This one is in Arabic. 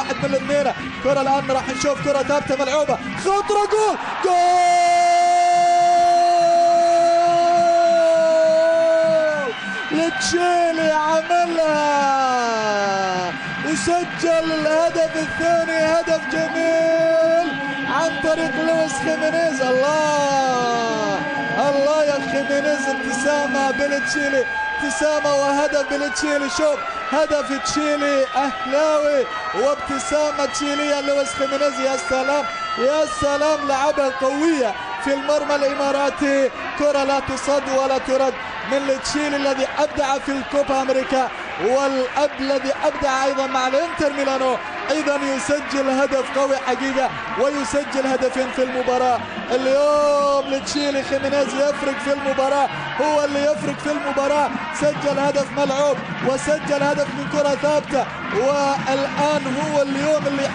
واحد من الاثنين. كرة الآن راح نشوف كرة ثابتة ملعوبة، خطرة، جول لتشيلي، عملها وسجل الهدف الثاني، هدف جميل عن طريق لويس خيمينيز. الله يا خيمينيز، ابتسامة بلتشيلي، ابتسامة وهدف بلتشيلي. شوف هدف تشيلي أهلاوي وابتسامة تشيلية لويس خيمينيز. يا سلام يا سلام، لعبة قوية في المرمى الإماراتي، كرة لا تصد ولا ترد من تشيلي الذي أبدع في الكوبا أمريكا، والأب الذي أبدع أيضا مع الإنتر ميلانو، أيضا يسجل هدف قوي حقيقة ويسجل هدفين في المباراة. اليوم لتشيلي خيمينيز يفرق في المباراة، هو اللي يفرق في المباراة، سجل هدف ملعوب وسجل هدف من كرة ثابتة، والآن هو اليوم اللي